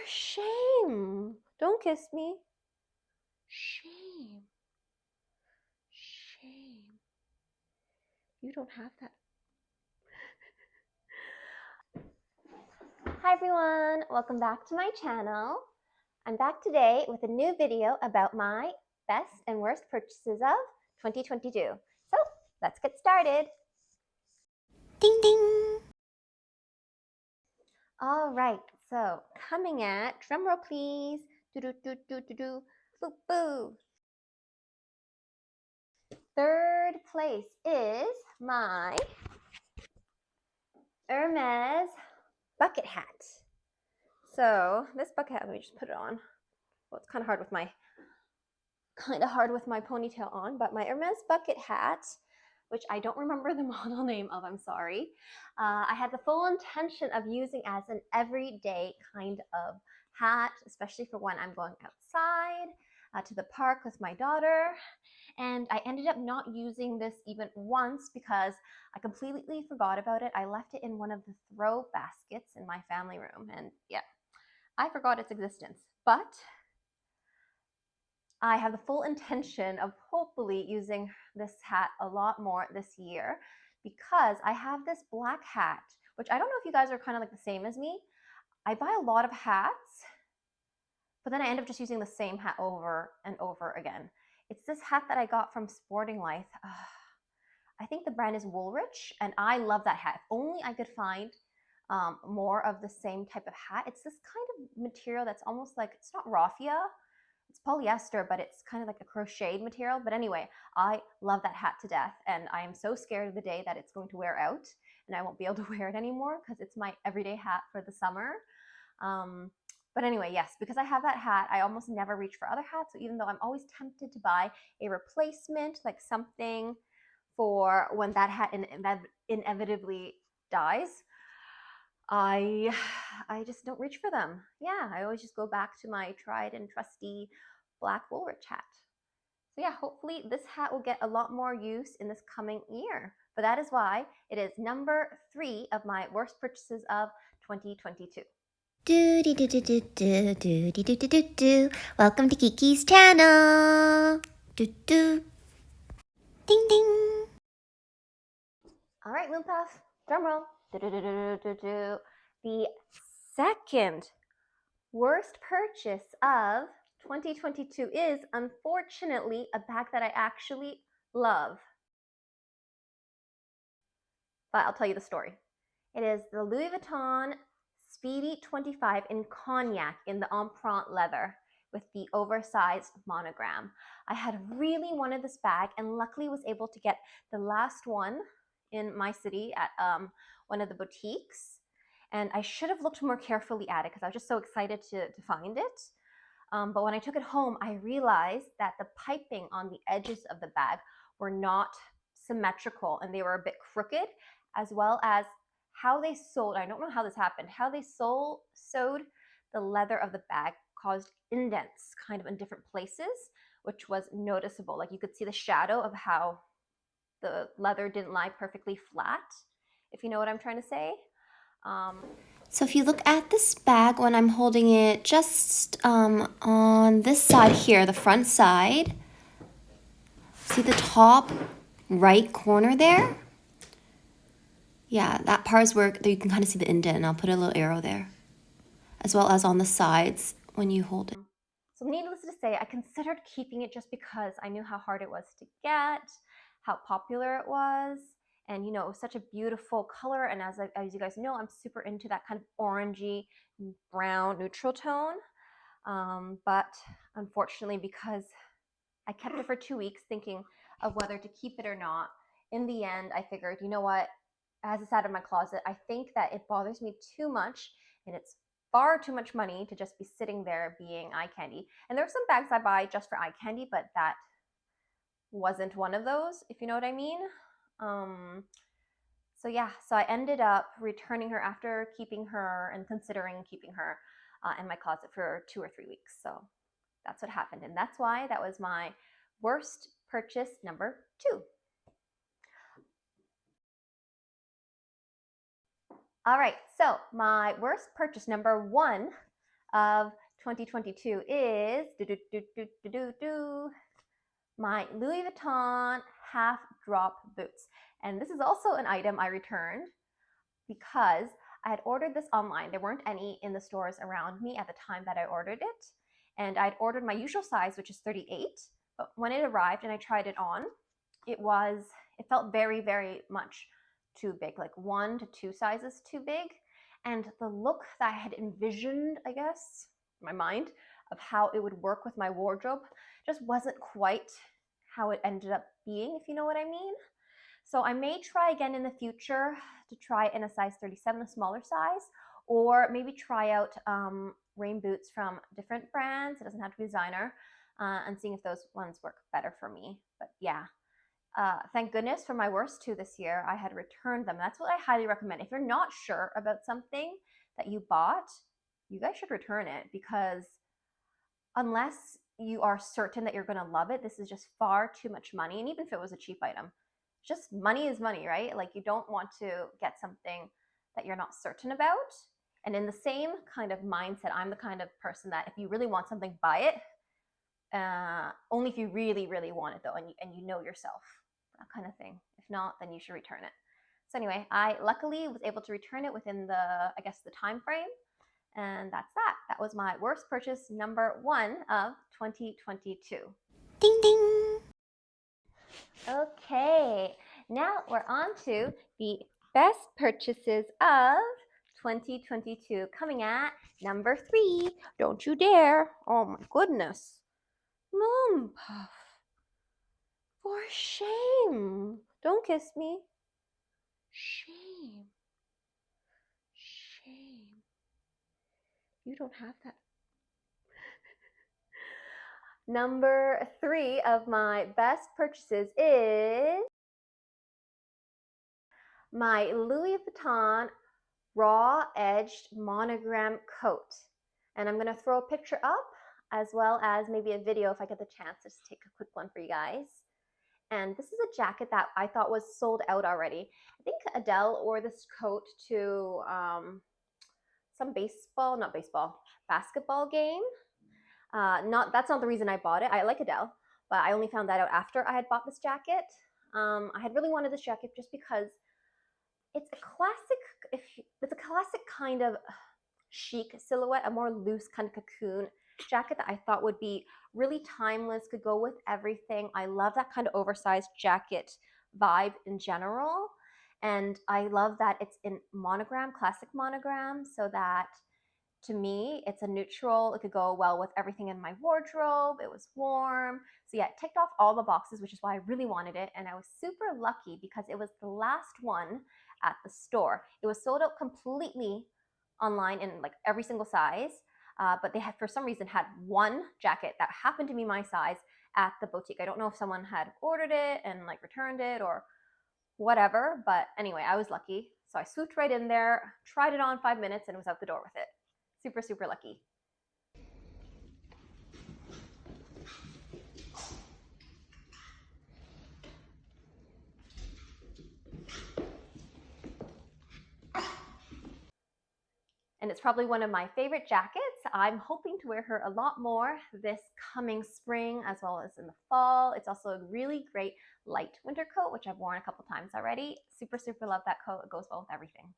shame. Don't kiss me. Shame. Shame. You don't have that. Hi everyone, welcome back to my channel. I'm back today with a new video about my best and worst purchases of 2022. So let's get started. Ding ding. All right, so coming at, drum roll please. Do do do do do do. Boo boo. Third place is my Hermes bucket hat. So this bucket hat, let me just put it on. Well, it's kind of hard with my ponytail on, but my Hermes bucket hat, which I don't remember the model name of, I'm sorry. I had the full intention of using as an everyday kind of hat, especially for when I'm going outside to the park with my daughter. And I ended up not using this even once because I completely forgot about it. I left it in one of the throw baskets in my family room, and yeah, I forgot its existence. But I have the full intention of hopefully using this hat a lot more this year because I have this black hat, which I don't know if you guys are kind of like the same as me. I buy a lot of hats, but then I end up just using the same hat over and over again. It's this hat that I got from Sporting Life. I think the brand is Woolrich, and I love that hat. If only I could find more of the same type of hat. It's this kind of material that's almost like, it's not raffia, it's polyester, but it's kind of like a crocheted material. But anyway, I love that hat to death, and I am so scared of the day that it's going to wear out and I won't be able to wear it anymore because it's my everyday hat for the summer. But anyway, yes, because I have that hat, I almost never reach for other hats. So even though I'm always tempted to buy a replacement, like something for when that hat inevitably dies, I just don't reach for them. Yeah, I always just go back to my tried and trusty black Woolrich hat. So yeah, hopefully this hat will get a lot more use in this coming year. But that is why it is number 3 of my worst purchases of 2022. Welcome to Kiki's channel. Ding ding. All right, Moonpuff, drum roll. The second worst purchase of 2022 is, unfortunately, a bag that I actually love. But I'll tell you the story. It is the Louis Vuitton Speedy 25 in cognac in the empreinte leather with the oversized monogram. I had really wanted this bag and luckily was able to get the last one in my city at one of the boutiques. And I should have looked more carefully at it because I was just so excited to find it. But when I took it home, I realized that the piping on the edges of the bag were not symmetrical and they were a bit crooked, as well as how they sewed. I don't know how this happened. How they sewed the leather of the bag caused indents kind of in different places, which was noticeable. Like you could see the shadow of how the leather didn't lie perfectly flat, if you know what I'm trying to say. So if you look at this bag when I'm holding it just on this side here, the front side, see the top right corner there? Yeah, that part is where you can kind of see the indent, and I'll put a little arrow there, as well as on the sides when you hold it. So needless to say, I considered keeping it just because I knew how hard it was to get, how popular it was, and you know, it was such a beautiful color. And as you guys know, I'm super into that kind of orangey brown neutral tone. But unfortunately, because I kept it for 2 weeks thinking of whether to keep it or not, in the end, I figured, you know what, as it's out of my closet, I think that it bothers me too much, and it's far too much money to just be sitting there being eye candy. And there are some bags I buy just for eye candy, but that wasn't one of those, if you know what I mean. So yeah, so I ended up returning her after keeping her and considering keeping her in my closet for 2 or 3 weeks. So that's what happened, and that's why that was my worst purchase number 2. All right, so my worst purchase number 1 of 2022 is my Louis Vuitton half drop boots. And this is also an item I returned because I had ordered this online. There weren't any in the stores around me at the time that I ordered it. And I'd ordered my usual size, which is 38. But when it arrived and I tried it on, it felt very, very much too big, like 1 to 2 sizes too big. And the look that I had envisioned, I guess, in my mind, of how it would work with my wardrobe just wasn't quite how it ended up being, if you know what I mean. So I may try again in the future to try it in a size 37, a smaller size, or maybe try out rain boots from different brands. It doesn't have to be designer, and seeing if those ones work better for me. But yeah, thank goodness for my worst two this year, I had returned them. That's what I highly recommend. If you're not sure about something that you bought, you guys should return it, because unless you are certain that you're going to love it, this is just far too much money. And even if it was a cheap item, just money is money, right? Like, you don't want to get something that you're not certain about. And in the same kind of mindset, I'm the kind of person that if you really want something, buy it. Only if you really, really want it though, and you know yourself, that kind of thing. If not, then you should return it. So anyway, I luckily was able to return it within the time frame. And that's that. That was my worst purchase number 1 of 2022. Ding ding! Okay, now we're on to the best purchases of 2022, coming at number 3. Don't you dare! Oh my goodness. Moonpuff. For shame. Don't kiss me. Shame. Shame. You don't have that. Number 3 of my best purchases is my Louis Vuitton raw edged monogram coat. And I'm going to throw a picture up, as well as maybe a video if I get the chance to just take a quick one for you guys. And this is a jacket that I thought was sold out already. I think Adele wore this coat to some basketball game. That's not the reason I bought it. I like Adele, but I only found that out after I had bought this jacket. I had really wanted this jacket just because it's a classic kind of chic silhouette, a more loose kind of cocoon jacket that I thought would be really timeless, could go with everything. I love that kind of oversized jacket vibe in general. And I love that it's in monogram, classic monogram, so that to me, it's a neutral. It could go well with everything in my wardrobe. It was warm. So yeah, it ticked off all the boxes, which is why I really wanted it. And I was super lucky because it was the last one at the store. It was sold out completely online in like every single size. But they had, for some reason, had one jacket that happened to be my size at the boutique. I don't know if someone had ordered it and like returned it or whatever. But anyway, I was lucky. So I swooped right in there, tried it on 5 minutes, and was out the door with it. Super, super lucky. And it's probably one of my favorite jackets. I'm hoping to wear her a lot more this coming spring as well as in the fall. It's also a really great light winter coat, which I've worn a couple times already. Super, super love that coat. It goes well with everything.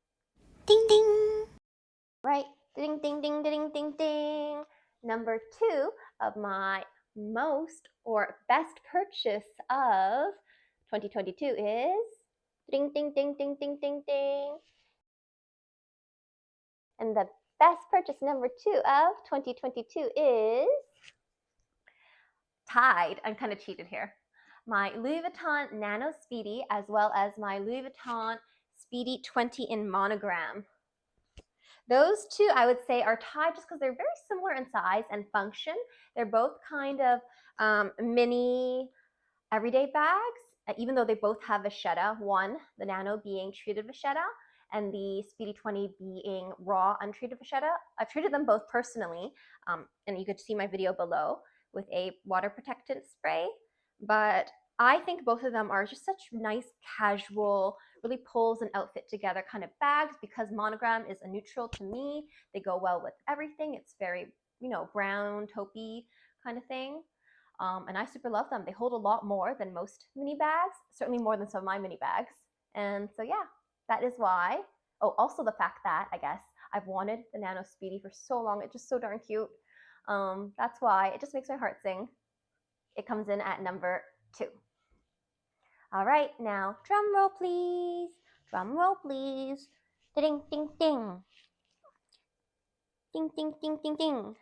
Ding, ding. Right. Ding, ding, ding, ding, ding, ding. Number 2 of my most or best purchase of 2022 is ding, ding, ding, ding, ding, ding, ding. And the best purchase number 2 of 2022 is tied. I'm kind of cheated here. My Louis Vuitton Nano Speedy, as well as my Louis Vuitton Speedy 20 in monogram. Those two, I would say, are tied just because they're very similar in size and function. They're both kind of mini everyday bags, even though they both have vachetta. One, the Nano being treated vachetta, and the Speedy 20 being raw, untreated vachetta. I've treated them both personally, and you could see my video below with a water protectant spray. But I think both of them are just such nice, casual, really pulls an outfit together kind of bags, because monogram is a neutral to me. They go well with everything. It's very, brown, taupey kind of thing. And I super love them. They hold a lot more than most mini bags, certainly more than some of my mini bags. And so, yeah, that is why. Oh, also the fact that, I guess, I've wanted the Nano Speedy for so long. It's just so darn cute. That's why it just makes my heart sing. It comes in at number 2. All right, now drum roll, please. Drum roll, please. Ding, ding, ding. Ding, ding, ding, ding, ding.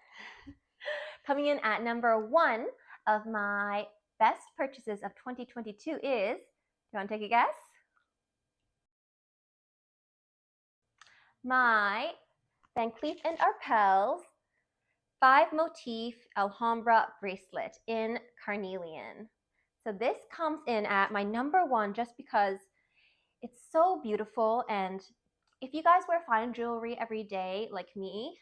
Coming in at number 1 of my best purchases of 2022 is, you want to take a guess? My Van Cleef and Arpels 5 motif Alhambra bracelet in carnelian. So this comes in at my number 1 just because it's so beautiful. And if you guys wear fine jewelry every day like me,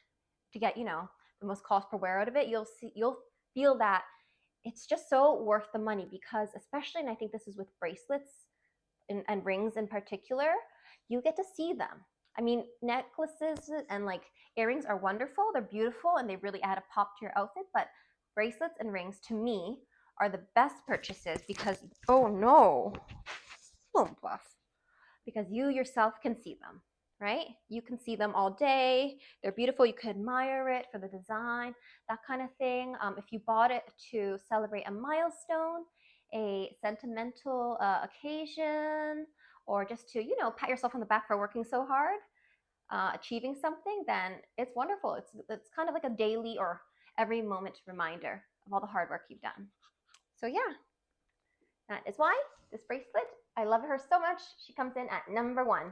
to get, the most cost per wear out of it, you'll feel that it's just so worth the money, because especially, and I think this is with bracelets and rings in particular, you get to see them. I mean, necklaces and like earrings are wonderful. They're beautiful and they really add a pop to your outfit. But bracelets and rings, to me, are the best purchases because, oh no, Moonpuff, because you yourself can see them, right? You can see them all day. They're beautiful. You can admire it for the design, that kind of thing. If you bought it to celebrate a milestone, a sentimental occasion, or just to, pat yourself on the back for working so hard, achieving something, then it's wonderful. It's kind of like a daily or every moment reminder of all the hard work you've done. So yeah, that is why this bracelet, I love her so much. She comes in at number 1.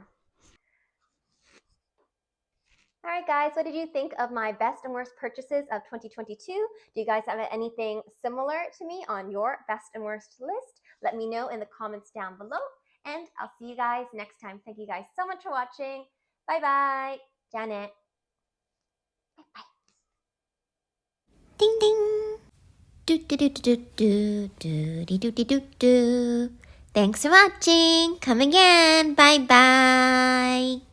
All right, guys, what did you think of my best and worst purchases of 2022? Do you guys have anything similar to me on your best and worst list? Let me know in the comments down below, and I'll see you guys next time. Thank you guys so much for watching. Bye-bye. Janet. Bye-bye. Ding ding. Do do do do do do do do do do do. Thanks for watching. Come again. Bye bye.